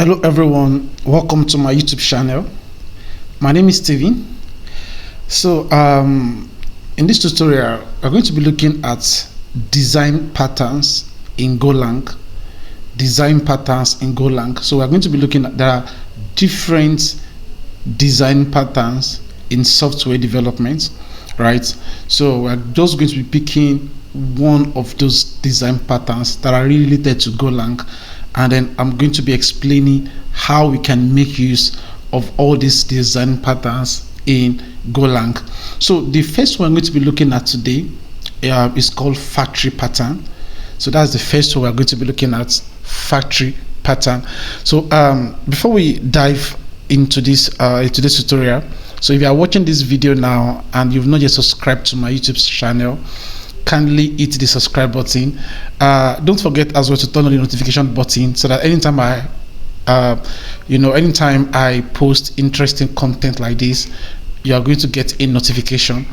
Hello everyone, welcome to my YouTube channel. My name is Steven. In this tutorial we're going to be looking at design patterns in Golang. So we're going to be looking at there are different design patterns in software development, right? So we're just going to be picking one of those design patterns that are related to Golang, and then I'm going to be explaining how we can make use of all these design patterns in Golang. So the first one I'm going to be looking at today is called factory pattern. So that's the first one we're going to be looking at, factory pattern. So before we dive into this tutorial, so if you are watching this video now and you've not yet subscribed to my YouTube channel, kindly hit the subscribe button. Don't forget as well to turn on the notification button so that anytime I post interesting content like this, you are going to get a notification.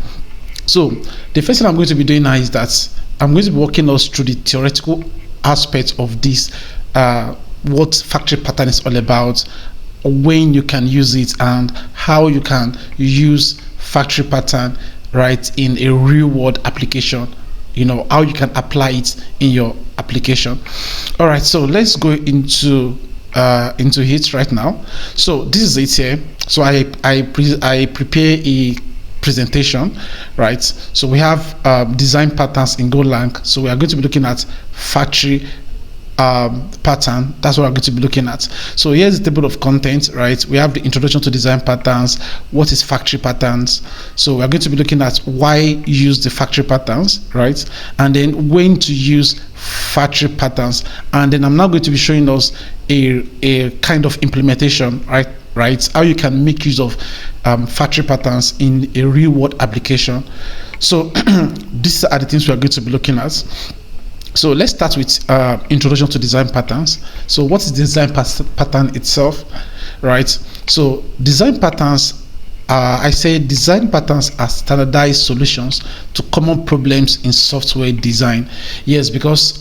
So the first thing I'm going to be doing now is that I'm going to be walking us through the theoretical aspect of this, what factory pattern is all about, when you can use it, and how you can use factory pattern right in a real world application, how you can apply it in your application. All right, so let's go into it right now. So this is it here. So I prepare a presentation, right? So we have design patterns in Golang. So we are going to be looking at factory pattern. That's what I'm going to be looking at. So here's the table of contents, right? We have the introduction to design patterns, what is factory patterns. So we're going to be looking at why use the factory patterns, right? And then when to use factory patterns. And then I'm now going to be showing us a kind of implementation, right? How you can make use of factory patterns in a real world application. So these are the things we are going to be looking at. So let's start with introduction to design patterns. So what is design pattern itself, right? So design patterns, I say design patterns are standardized solutions to common problems in software design. Yes, because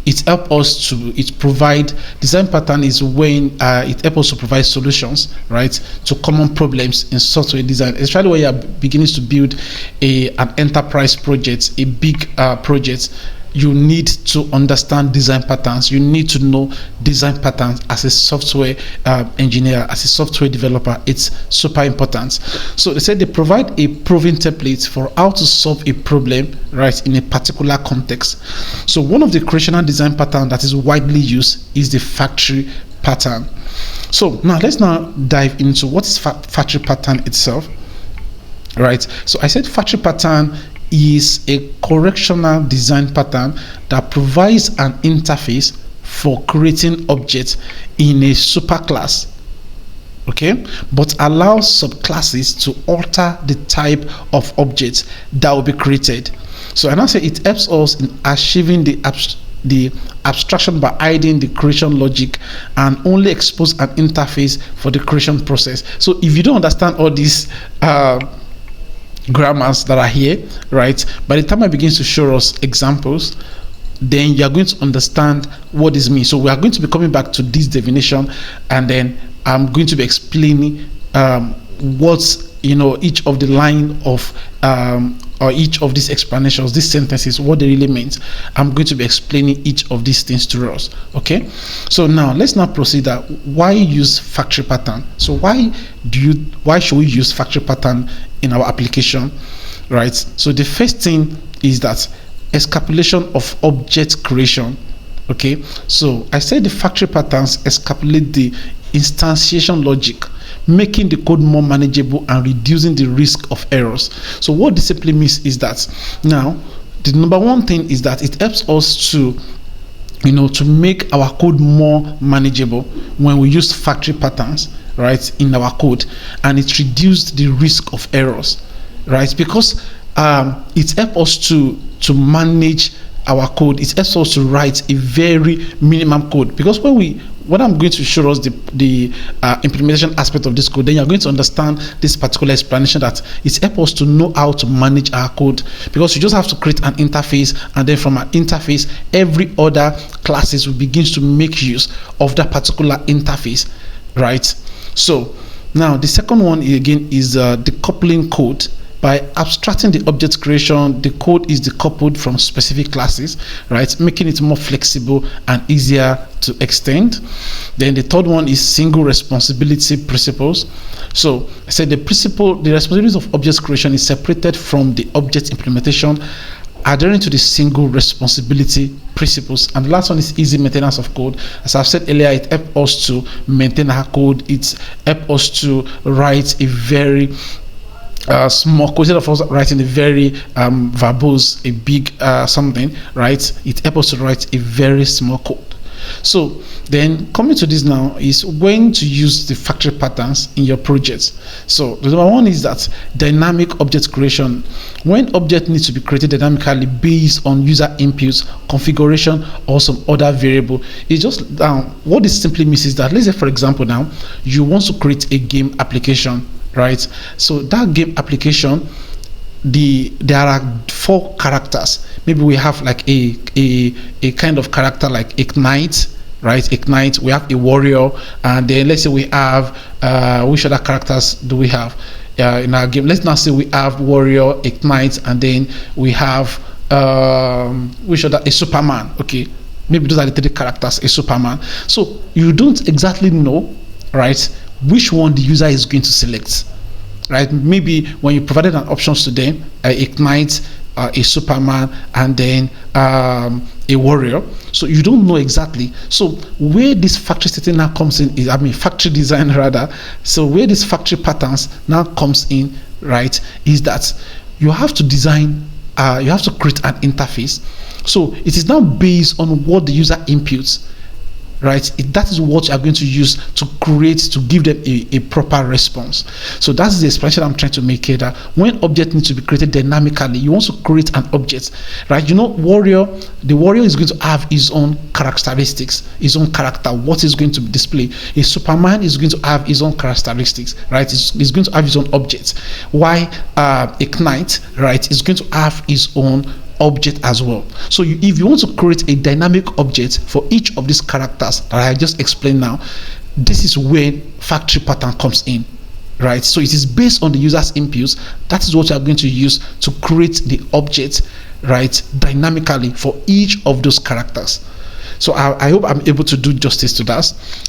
it helps us to provide design pattern is when it helps us to provide solutions, right, to common problems in software design, especially when you are beginning to build an enterprise project, a big project. You need to understand design patterns. You need to know design patterns as a software engineer, as a software developer. It's super important. So they said they provide a proven template for how to solve a problem, right, in a particular context. So one of the creational design pattern that is widely used is the factory pattern. So now let's dive into what is factory pattern itself, right? So I said factory pattern is a correctional design pattern that provides an interface for creating objects in a superclass, okay, but allows subclasses to alter the type of objects that will be created. So and I say it helps us in achieving the abstraction by hiding the creation logic and only expose an interface for the creation process. So if you don't understand all these grammars that are here, right, by the time I begin to show us examples, then you are going to understand what this means. So we are going to be coming back to this definition, and then I'm going to be explaining what's each of the line of or each of these explanations, these sentences, what they really means. I'm going to be explaining each of these things to us. Okay, so now let's proceed that why use factory pattern. So why should we use factory pattern in our application, right? So the first thing is that escapulation of object creation. Okay, so I said the factory patterns escapulate the instantiation logic, making the code more manageable and reducing the risk of errors. So what this simply means is that now the number one thing is that it helps us to make our code more manageable when we use factory patterns, right, in our code, and it reduced the risk of errors, right, because it helps us to manage our code, it helps us to write a very minimum code, because when I'm going to show us the implementation aspect of this code, then you're going to understand this particular explanation, that it helps us to know how to manage our code, because you just have to create an interface, and then from an interface, every other classes will begin to make use of that particular interface, right? So now the second one again is decoupling code. By abstracting the object creation, the code is decoupled from specific classes, right, making it more flexible and easier to extend. Then the third one is single responsibility principles. So I said the responsibilities of object creation is separated from the object implementation, adhering to the single responsibility principles. And the last one is easy maintenance of code. As I've said earlier, it helps us to maintain our code. It helps us to write a very small code, instead of us writing a very verbose, a big something, right? It helps us to write a very small code. So then coming to this now is when to use the factory patterns in your projects. So the number one is that dynamic object creation. When object needs to be created dynamically based on user inputs, configuration, or some other variable, it's just what this simply means is that, let's say for example now you want to create a game application, right? So that game application, there are 4 characters. Maybe we have like a kind of character like Ignite, right? Ignite. We have a warrior, and then let's say we have which other characters do we have in our game? Let's now say we have warrior, Ignite, and then we have which other? A Superman. Okay, maybe those are the 3 characters. A Superman. So you don't exactly know, right, which one the user is going to select, right? Maybe when you provided an options to them, Ignite, a Superman, and then a warrior, so you don't know exactly. So where this factory setting now comes in is, factory design rather, so where this factory patterns now comes in, right, is that you have to design, you have to create an interface. So it is now based on what the user inputs, right? That is what you are going to use to create, to give them a proper response. So that's the explanation I'm trying to make here, that when object needs to be created dynamically, you want to create an object, right? You know, the warrior is going to have his own characteristics, his own character, what is going to display. A Superman is going to have his own characteristics, right? He's going to have his own objects. Why Ignite, right, is going to have his own object as well. So if you want to create a dynamic object for each of these characters that I just explained now, this is where factory pattern comes in, right? So it is based on the user's inputs. That is what you are going to use to create the object, right, dynamically for each of those characters. So I hope I'm able to do justice to that.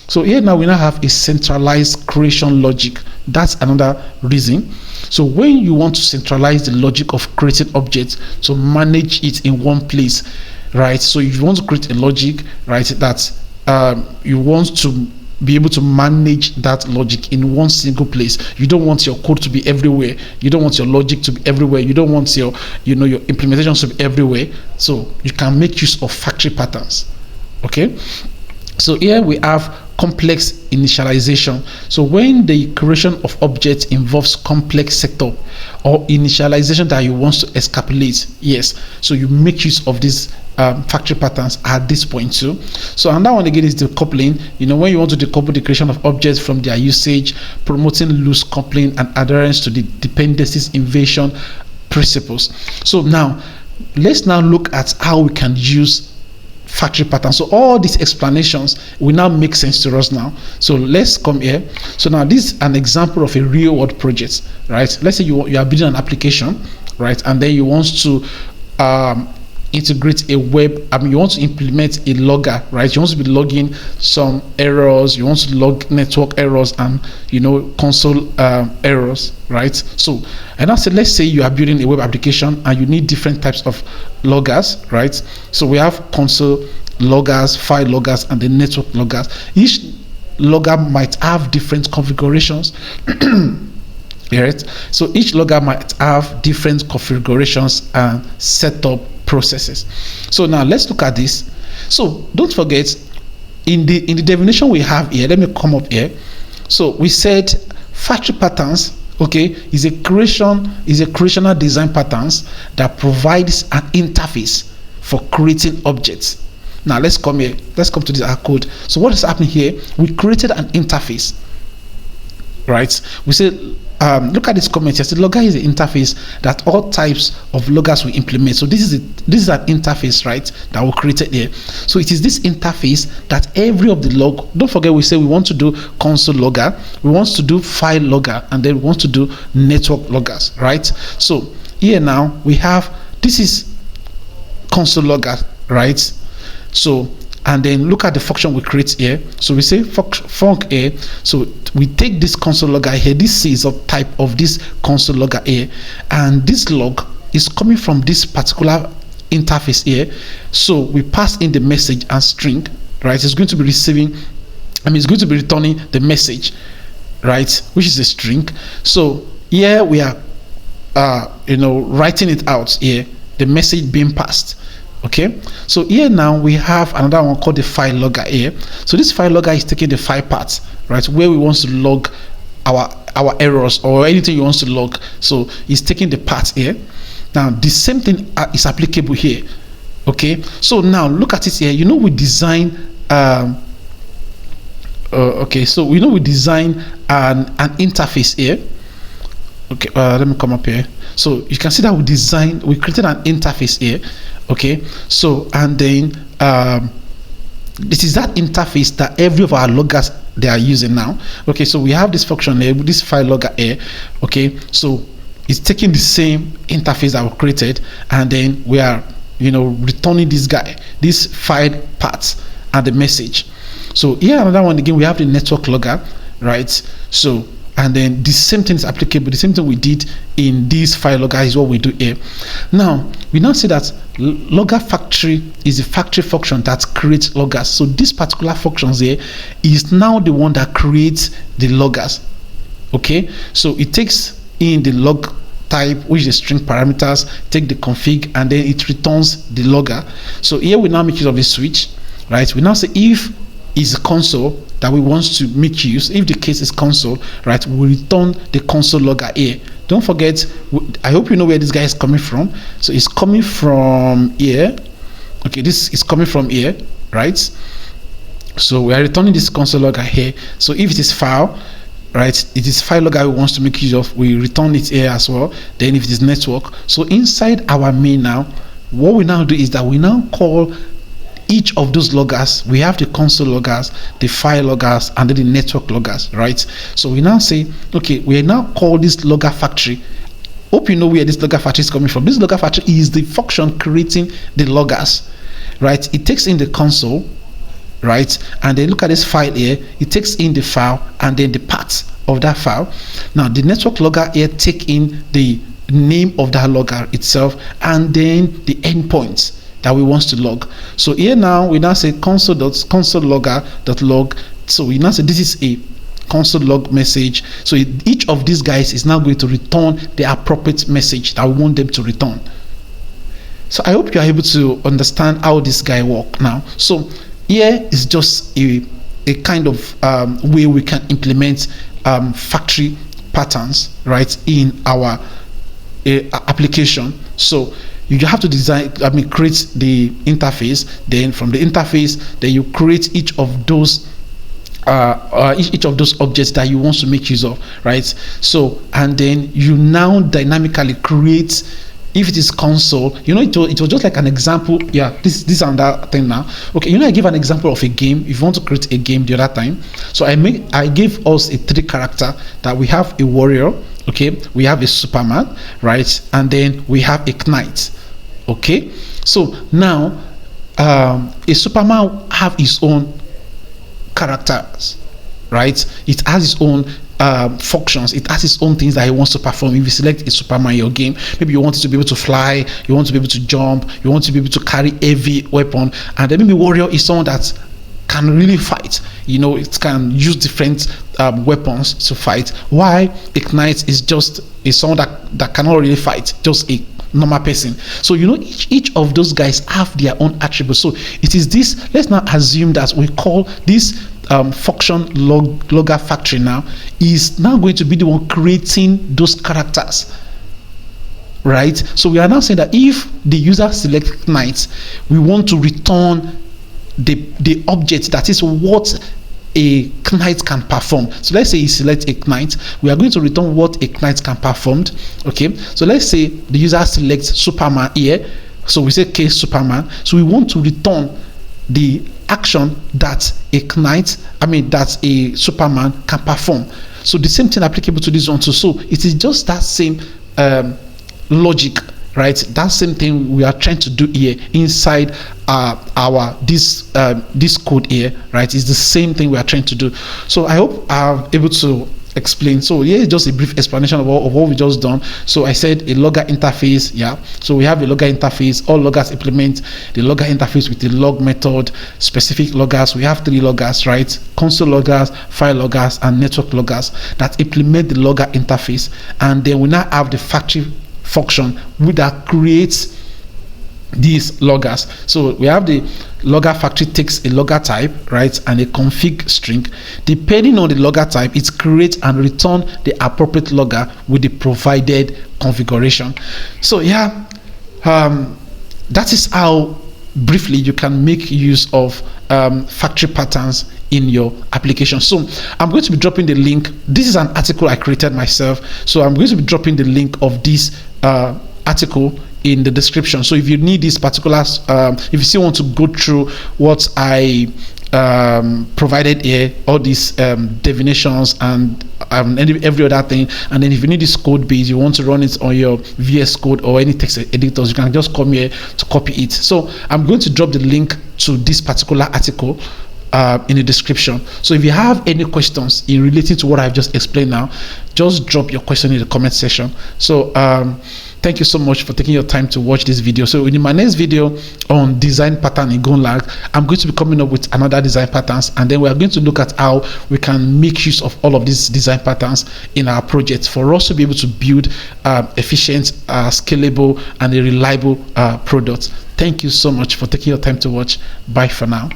So here now we now have a centralized creation logic. That's another reason. So when you want to centralize the logic of creating objects to manage it in one place, right? So if you want to create a logic, right, that you want to be able to manage that logic in one single place. You don't want your code to be everywhere. You don't want your logic to be everywhere. You don't want your, your implementations to be everywhere. So you can make use of factory patterns. Okay, so here we have complex initialization. So when the creation of objects involves complex setup or initialization that you want to escapulate, yes, so you make use of these factory patterns at this point too. So another one again is decoupling. When you want to decouple the creation of objects from their usage, promoting loose coupling and adherence to the dependencies invasion principles. So now let's now look at how we can use factory pattern. So all these explanations will now make sense to us now. So let's come here. So now this is an example of a real world project, right? Let's say you are building an application, right, and then you want to integrate a web, you want to implement a logger, right? You want to be logging some errors, you want to log network errors and console errors, right? So and I said, let's say you are building a web application and you need different types of loggers, right? So we have console loggers, file loggers, and the network loggers. Each logger might have different configurations. Right? So each logger might have different configurations and setup processes. So now let's look at this. So don't forget, in the definition we have here, let me come up here. So we said factory patterns, okay, is a creational design patterns that provides an interface for creating objects. Now let's come here. Let's come to this our code. So what is happening here? We created an interface, right? We say, look at this comment here. So logger is the interface that all types of loggers will implement. So this is an interface, right, that we created here. So it is this interface that every of the log. Don't forget, we say we want to do console logger, we want to do file logger, and then we want to do network loggers, right? So here now we have, this is console logger, right? So, and then look at the function we create here. So we say func here. So we take this console logger here. This is a type of this console logger here, and this log is coming from this particular interface here. So we pass in the message and string, right? It's going to be receiving, it's going to be returning the message, right, which is a string. So here we are writing it out here, the message being passed. Okay, so here now we have another one called the file logger here. So this file logger is taking the file part, right, where we want to log our errors or anything you want to log. So it's taking the part here. Now the same thing is applicable here. Okay, so now look at it here. We design okay, so we design an interface here. Okay, let me come up here. So you can see that we created an interface here. Okay, so and then this is that interface that every of our loggers they are using now. Okay, so we have this function here, this file logger here. Okay, so it's taking the same interface that we created, and then we are returning this file part and the message. So here another one again, we have the network logger, right? So and then the same thing is applicable. The same thing we did in this file logger is what we do here. Now we now say that logger factory is a factory function that creates loggers. So this particular function here is now the one that creates the loggers. Okay, so it takes in the log type, which is the string parameters, take the config, and then it returns the logger. So here we now make use of the switch, right? We now say if is a console that we want to make use. If the case is console, right, we return the console logger here. Don't forget, I hope you know where this guy is coming from. So it's coming from here. Okay, this is coming from here, right? So we are returning this console logger here. So if it is file, right, it is file logger we want to make use of, we return it here as well. Then if it is network, so inside our main now, what we now do is that we now call each of those loggers. We have the console loggers, the file loggers, and then the network loggers, right? So we now say, okay, we now call this logger factory. Hope you know where this logger factory is coming from. This logger factory is the function creating the loggers, right? It takes in the console, right, and then look at this file here. It takes in the file and then the parts of that file. Now the network logger here take in the name of that logger itself and then the endpoints that we want to log. So here now we now say console.console.logger.log. So we now say this is a console log message. So each of these guys is now going to return the appropriate message that we want them to return. So I hope you are able to understand how this guy works now. So here is just a kind of way we can implement factory patterns, right, in our application. So you have to create the interface. Then from the interface, then you create each of those objects that you want to make use of, right? So and then you now dynamically create. If it is console, it was just like an example. Yeah, this and that thing now. Okay, I gave an example of a game. If you want to create a game the other time, so I gave us a 3 character that we have a warrior. Okay, we have a Superman, right, and then we have a knight. Okay, so now a Superman have his own characters, right? It has its own functions. It has its own things that he wants to perform. If you select a Superman in your game, maybe you want it to be able to fly, you want to be able to jump, you want to be able to carry heavy weapon, and then maybe warrior is someone that can really fight. It can use different weapons to fight. Why a knight is just someone that cannot really fight, just a normal person. So each of those guys have their own attributes. So it is this. Let's now assume that we call this function logger factory now is now going to be the one creating those characters, right? So we are now saying that if the user select Ignite, we want to return the object, that is what a Ignite can perform. So let's say you select Ignite, we are going to return what Ignite can perform. Okay, so let's say the user selects Superman here, so we say case Superman, so we want to return the action that that a Superman can perform. So the same thing applicable to this one too. So it is just that same logic, right? That same thing we are trying to do here inside this code here, right? It's the same thing we are trying to do. So I hope I'm able to explain. So here is just a brief explanation of what we just done. So I said a logger interface. Yeah, so we have a logger interface. All loggers implement the logger interface with the log method. Specific loggers, we have 3 loggers, right? Console loggers, file loggers, and network loggers that implement the logger interface. And then we now have the factory function that creates these loggers. So we have the logger factory takes a logger type, right, and a config string. Depending on the logger type, it creates and return the appropriate logger with the provided configuration. So yeah, that is how briefly you can make use of factory patterns in your application. So I'm going to be dropping the link. This is an article I created myself, so I'm going to be dropping the link of this article in the description. So if you need this particular if you still want to go through what I provided here, all these definitions and every other thing, and then if you need this code base, you want to run it on your VS Code or any text editors, you can just come here to copy it. So I'm going to drop the link to this particular article in the description. So if you have any questions in relating to what I've just explained now, just drop your question in the comment section. So thank you so much for taking your time to watch this video. So in my next video on design pattern in Golang, I'm going to be coming up with another design patterns, and then we are going to look at how we can make use of all of these design patterns in our project for us to be able to build efficient, scalable, and a reliable product. Thank you so much for taking your time to watch. Bye for now.